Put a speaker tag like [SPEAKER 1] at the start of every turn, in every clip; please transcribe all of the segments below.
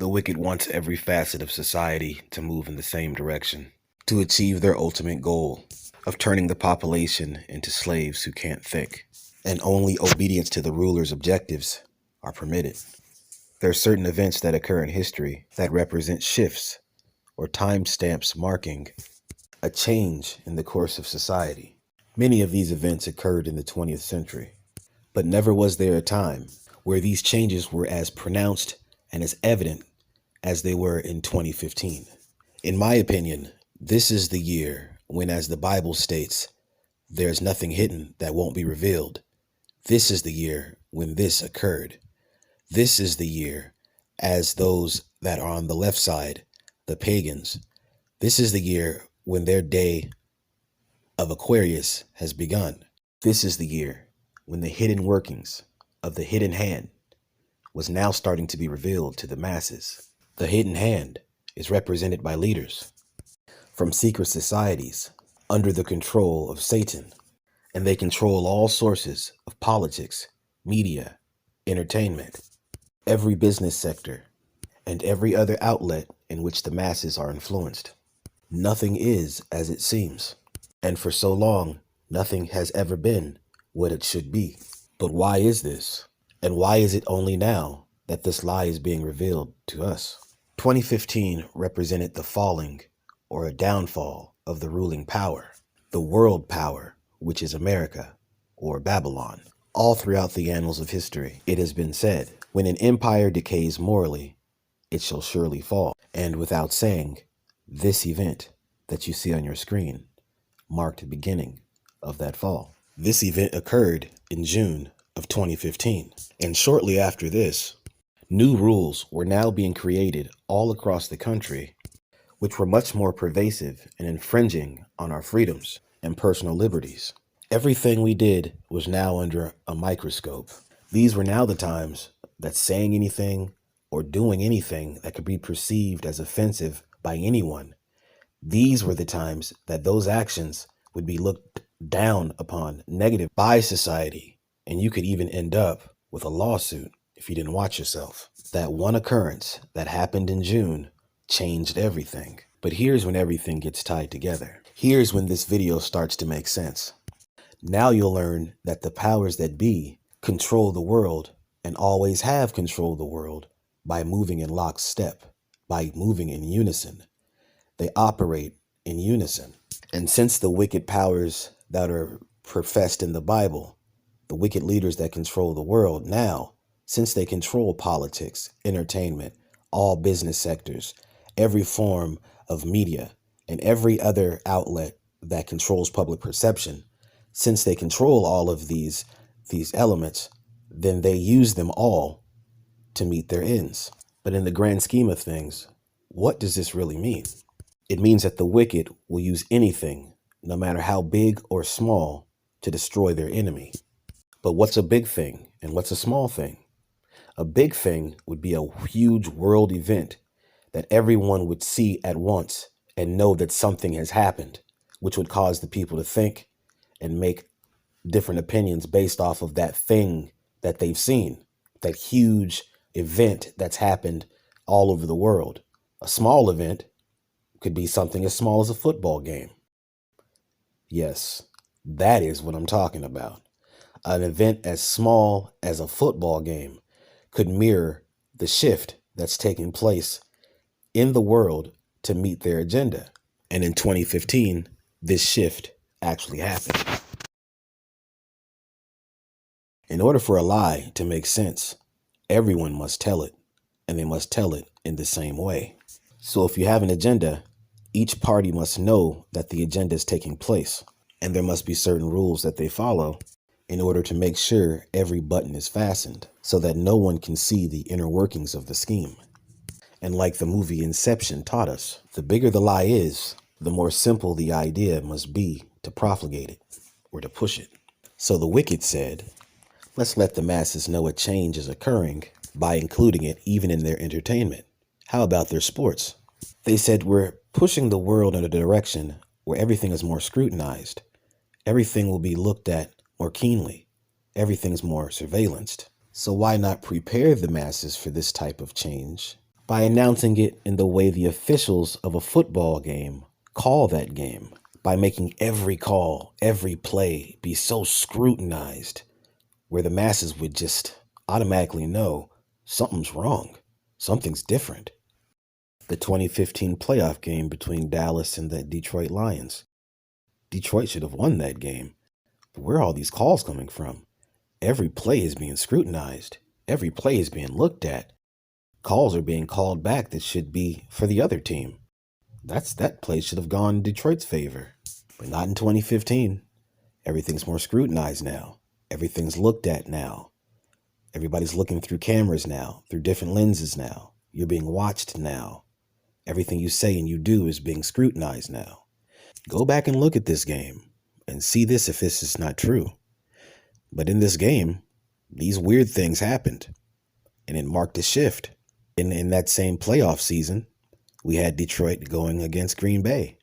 [SPEAKER 1] The wicked wants every facet of society to move in the same direction, to achieve their ultimate goal of turning the population into slaves who can't think. And only obedience to the ruler's objectives are permitted. There are certain events that occur in history that represent shifts or timestamps marking a change in the course of society. Many of these events occurred in the 20th century, but never was there a time where these changes were as pronounced and as evident as they were in 2015. In my opinion, this is the year when, as the Bible states, there's nothing hidden that won't be revealed. This is the year when this occurred. This is the year, as those that are on the left side, the pagans, this is the year when their day of Aquarius has begun. This is the year when the hidden workings of the hidden hand was now starting to be revealed to the masses. The hidden hand is represented by leaders from secret societies under the control of Satan, and they control all sources of politics, media, entertainment, every business sector, and every other outlet in which the masses are influenced. Nothing is as it seems, and for so long, nothing has ever been what it should be. But why is this? And why is it only now that this lie is being revealed to us? 2015 represented the falling or a downfall of the ruling power, the world power, which is America or Babylon. All throughout the annals of history, it has been said, when an empire decays morally, it shall surely fall. And without saying, this event that you see on your screen marked the beginning of that fall. This event occurred in June of 2015. And shortly after this, new rules were now being created all across the country, which were much more pervasive and infringing on our freedoms and personal liberties. Everything we did was now under a microscope. These were now the times that saying anything or doing anything that could be perceived as offensive by anyone, these were the times that those actions would be looked down upon negative by society, and you could even end up with a lawsuit if you didn't watch yourself. That one occurrence that happened in June changed everything. But here's when everything gets tied together. Here's when this video starts to make sense. Now you'll learn that the powers that be control the world and always have controlled the world by moving in lockstep, by moving in unison. They operate in unison. And since the wicked powers that are professed in the Bible, the wicked leaders that control the world now, since they control politics, entertainment, all business sectors, every form of media, and every other outlet that controls public perception, since they control all of these elements, then they use them all to meet their ends. But in the grand scheme of things, what does this really mean? It means that the wicked will use anything, no matter how big or small, to destroy their enemy. But what's a big thing and what's a small thing? A big thing would be a huge world event that everyone would see at once and know that something has happened, which would cause the people to think and make different opinions based off of that thing that they've seen, that huge event that's happened all over the world. A small event could be something as small as a football game. Yes, that is what I'm talking about. An event as small as a football game could mirror the shift that's taking place in the world to meet their agenda. And in 2015, this shift actually happened. In order for a lie to make sense, everyone must tell it, and they must tell it in the same way. So if you have an agenda, each party must know that the agenda is taking place, and there must be certain rules that they follow in order to make sure every button is fastened so that no one can see the inner workings of the scheme. And like the movie Inception taught us, the bigger the lie is, the more simple the idea must be to profligate it or to push it. So the wicked said, let's let the masses know a change is occurring by including it even in their entertainment. How about their sports? They said, we're pushing the world in a direction where everything is more scrutinized. Everything will be looked at more keenly. Everything's more surveillanced. So why not prepare the masses for this type of change by announcing it in the way the officials of a football game call that game, by making every call, every play be so scrutinized where the masses would just automatically know something's wrong, something's different. The 2015 playoff game between Dallas and the Detroit Lions. Detroit should have won that game. But where are all these calls coming from? Every play is being scrutinized. Every play is being looked at. Calls are being called back that should be for the other team. That play should have gone in Detroit's favor. But not in 2015. Everything's more scrutinized now. Everything's looked at now. Everybody's looking through cameras now, through different lenses now. You're being watched now. Everything you say and you do is being scrutinized now. Go back and look at this game and see this if this is not true. But in this game, these weird things happened, and it marked a shift. In that same playoff season, we had Detroit going against Green Bay.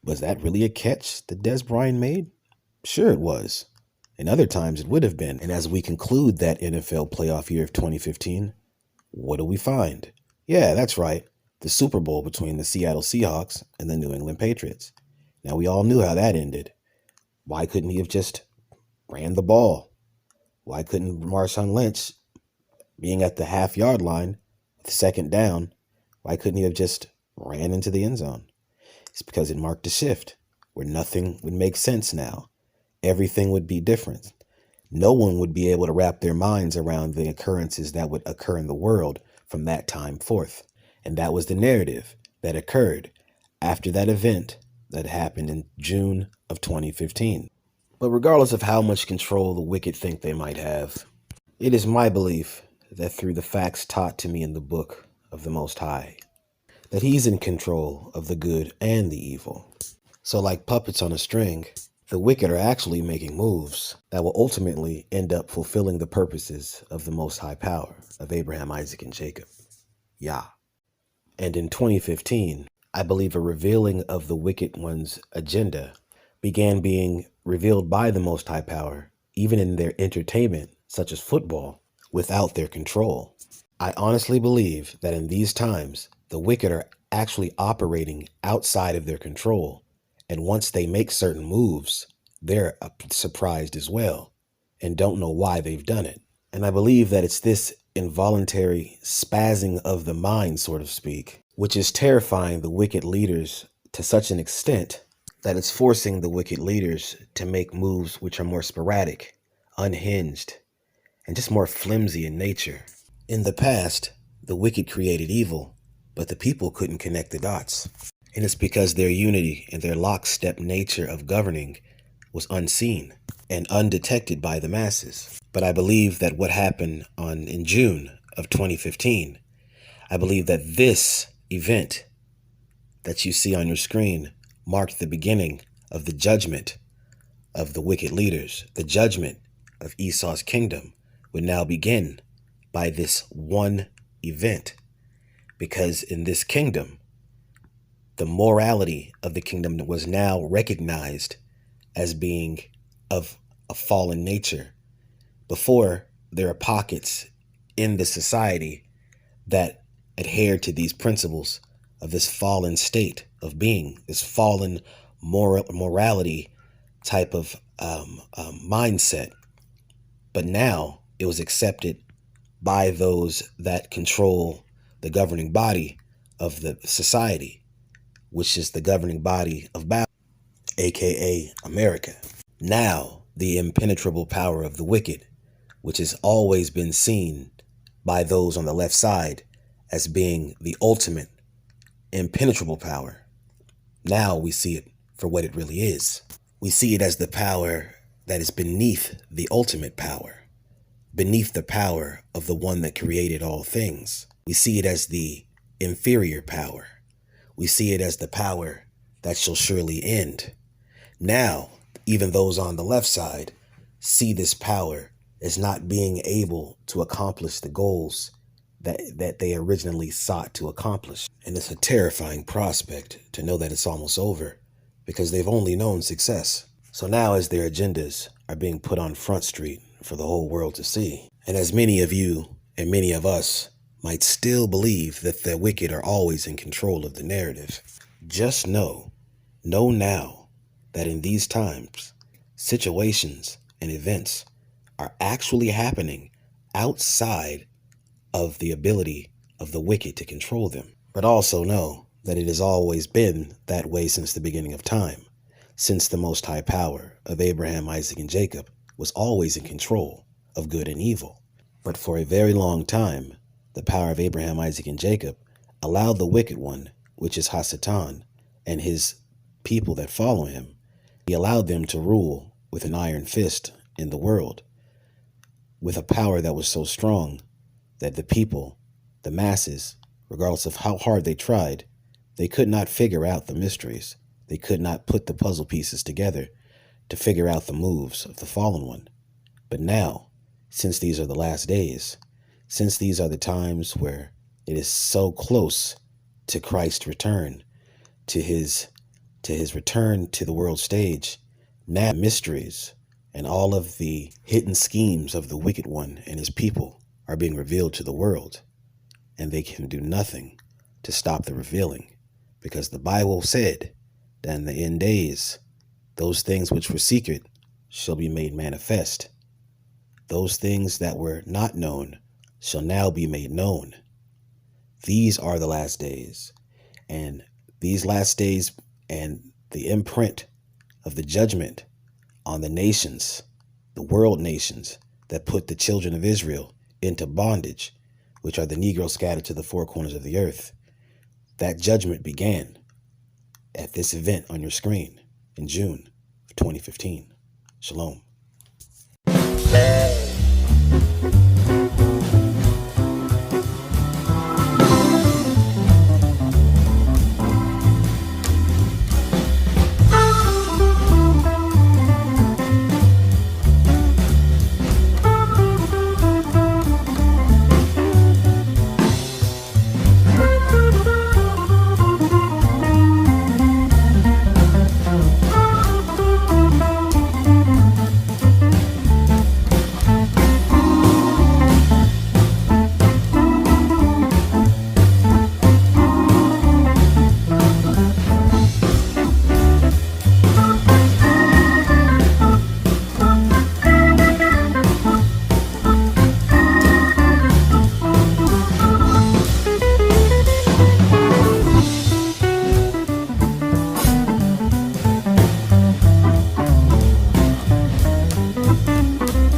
[SPEAKER 1] Was that really a catch that Des Bryant made? Sure it was. And other times it would have been. And as we conclude that NFL playoff year of 2015, what do we find? Yeah, that's right. The Super Bowl between the Seattle Seahawks and the New England Patriots. Now, we all knew how that ended. Why couldn't he have just ran the ball? Why couldn't Marshawn Lynch, being at the half-yard line, with second down, why couldn't he have just ran into the end zone? It's because it marked a shift where nothing would make sense now. Everything would be different. No one would be able to wrap their minds around the occurrences that would occur in the world from that time forth. And that was the narrative that occurred after that event that happened in June of 2015. But regardless of how much control the wicked think they might have, it is my belief that through the facts taught to me in the book of the Most High, that he's in control of the good and the evil. So like puppets on a string, the wicked are actually making moves that will ultimately end up fulfilling the purposes of the Most High power of Abraham, Isaac, and Jacob. Yah. And in 2015, I believe a revealing of the wicked one's agenda began being revealed by the Most High power, even in their entertainment, such as football, without their control. I honestly believe that in these times, the wicked are actually operating outside of their control. And once they make certain moves, they're surprised as well and don't know why they've done it. And I believe that it's this involuntary spazzing of the mind, so to speak, which is terrifying the wicked leaders to such an extent that it's forcing the wicked leaders to make moves which are more sporadic, unhinged, and just more flimsy in nature. In the past, the wicked created evil, but the people couldn't connect the dots. And it's because their unity and their lockstep nature of governing was unseen and undetected by the masses. But I believe that what happened in June of 2015, I believe that this event that you see on your screen marked the beginning of the judgment of the wicked leaders. The judgment of Esau's kingdom would now begin by this one event. Because in this kingdom, the morality of the kingdom was now recognized as being of a fallen nature. Before, there are pockets in the society that adhere to these principles of this fallen state of being, this fallen morality type of mindset. But now it was accepted by those that control the governing body of the society, which is the governing body of Babylon, aka America. Now, the impenetrable power of the wicked, which has always been seen by those on the left side as being the ultimate impenetrable power. Now we see it for what it really is. We see it as the power that is beneath the ultimate power, beneath the power of the one that created all things. We see it as the inferior power. We see it as the power that shall surely end. Now, even those on the left side see this power as not being able to accomplish the goals that they originally sought to accomplish. And it's a terrifying prospect to know that it's almost over because they've only known success. So now as their agendas are being put on Front Street for the whole world to see, and as many of you and many of us might still believe that the wicked are always in control of the narrative. Just know now, that in these times, situations and events are actually happening outside of the ability of the wicked to control them. But also know that it has always been that way since the beginning of time, since the Most High power of Abraham, Isaac, and Jacob was always in control of good and evil. But for a very long time, the power of Abraham, Isaac, and Jacob allowed the wicked one, which is Hasatan, and his people that follow him, he allowed them to rule with an iron fist in the world, with a power that was so strong that the people, the masses, regardless of how hard they tried, they could not figure out the mysteries. They could not put the puzzle pieces together to figure out the moves of the fallen one. But now, since these are the last days, since these are the times where it is so close to Christ's return, to his return to the world stage, now mysteries and all of the hidden schemes of the wicked one and his people are being revealed to the world, and they can do nothing to stop the revealing, because the Bible said that in the end days, those things which were secret shall be made manifest. Those things that were not known shall now be made known. These are the last days, and these last days and the imprint of the judgment on the nations, the world nations that put the children of Israel into bondage, which are the Negroes scattered to the four corners of the earth. That judgment began at this event on your screen in June of 2015. Shalom.